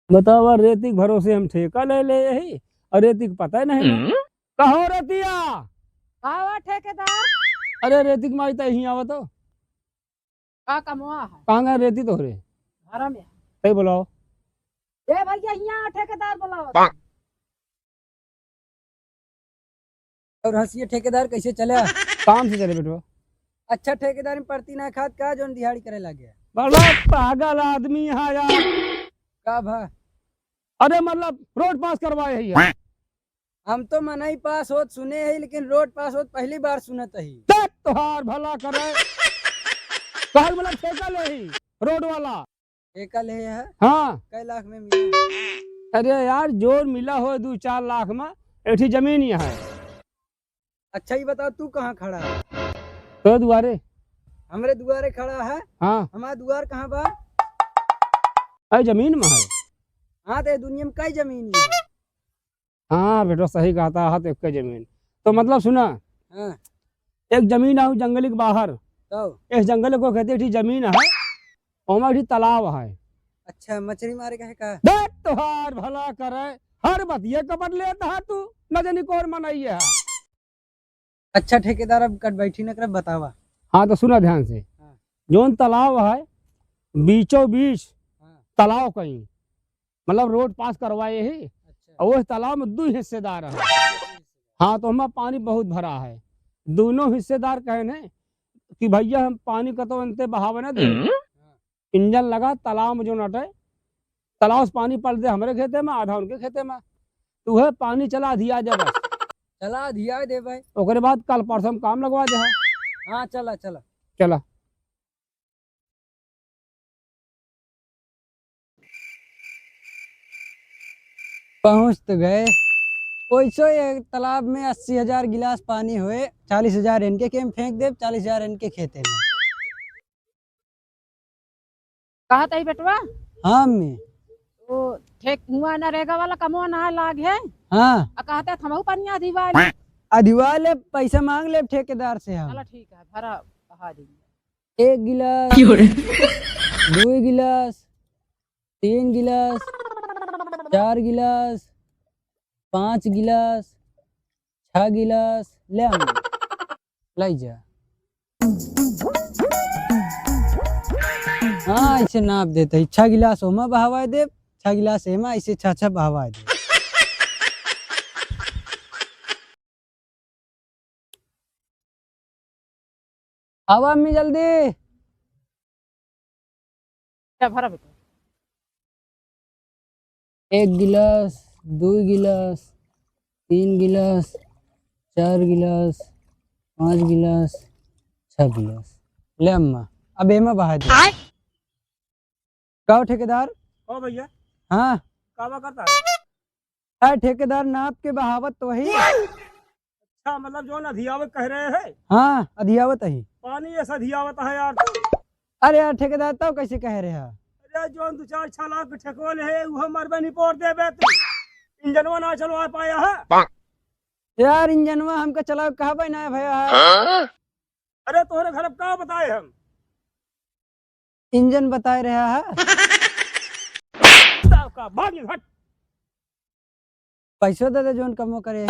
बतावा रेती के भरोसे हम ठेका ले ले यही और रेती का पता ही नहीं ना। कहो रतिया। आवा ठेकेदार अरे रेती की माई तो यहीं आवा तो का कमवा है कहाँ गए रेती तो रे घर में। सही बुलाओ। ए भैया यहाँ ठेकेदार बुलाओ। और हंसिए ठेकेदार कैसे चला? काम से चले बेटो। अच्छा ठेकेदार में पड़ती ना खाद का जोन दिहाड़ी करे लग गया बड़ा पागल आदमी यहाँ यार। का भा? अरे मतलब रोड पास करवाए है हम तो मना ही पास होत सुने है लेकिन रोड पास होत पहली बार सुनत ही। तुहार भला करे कहल मतलब ठेका ले ही रोड वाला ठेका ले है हाँ। कई लाख में मिला? अरे यार जोर मिला हो 2-4 लाख में एठी जमीन यहाँ है। अच्छा ही बताओ तू कहाँ खड़ा है? तो दुआरे हमरे दुआरे खड़ा है। हाँ हमारा दुआर कहाँ बा? अरे जमीन में है। हाँ तो दुनिया में कई जमीन है। हाँ बेटा सही कहता है तो एक जमीन तो मतलब सुना हाँ एक जमीन है जंगल के बाहर तो इस जंगल को कहते हैं जमीन है और एक तालाब है। अच्छा मछली मारे का है का? देख तुहार भला करे हर बतिये कपट लेता है तू न जानी कौन मनाई है। अच्छा ठेकेदार अब कट बैठी न कर बतावा। हाँ तो सुना ध्यान से हाँ। जोन तालाब है बीचों बीच हाँ। तालाब कहीं मतलब रोड पास करवाए ही अच्छा और उस तालाब में 2 हिस्सेदार है। हाँ तो हमारा पानी बहुत भरा है दोनों हिस्सेदार कहने कि भैया हम पानी का तो अंते बहाव न दे इंजन लगा तालाब में जो नटे तालाब से पानी पड़ दे हमारे खेते में आधा उनके खेते में तो वह पानी चला दिया जा बस चला दिया दे भाई। ओकरे बाद कल परसों में काम लगवा दे। हाँ चला चला चला पहुँच तो गए। वैसो एक तालाब में 80,000 गिलास पानी हुए 40,000 इनके के में फेंक दे 40,000 इनके खेते में। कहा तई बेटवा हाँ मैं वो ठेक हुआ नरेगा वाला कमवा ना लाग है हाँ आ कहते थमहू पनिया दीवाली अधिवा ले पैसा मांग ले ठेकेदार से हम। चलो ठीक है भरा बहा देंगे। 1 गिलास 2 गिलास 3 गिलास 4 गिलास 5 गिलास 6 गिलास ले हम लाई जा। हाँ ऐसे नाप देते 6 गिलास ओमा बहावा दे 6 गिलास एमा ऐसे 6 बहावा दे। हवा में जल्दी। क्या भरा बेटा? 1 गिलास 2 गिलास 3 गिलास 4 गिलास 5 गिलास 6 गिलास ले अम्मा अब एमा बहा दे। कहो ठेकेदार। ओ भैया हाँ कावा करता है। ठेकेदार नाप के बहावत तो वही। अच्छा मतलब जो ना धियावत कह रहे हैं हाँ अधियावत ही। पानी ऐसा धियावत है यार। अरे यार ठेकेदार तो कैसे कह रहे हैं? अरे जो 2-4-6 लाख ठेकोल है वो मरबे नहीं पोर देबे तू इंजनवा ना चलवा पाया है। यार इंजनवा हमका चलाओ कहा भाई ना भैया है। अरे तोहरे घर का बताए हम इंजन बता रहा है। का भाग हट पैसों दे दे जोन कमो करे।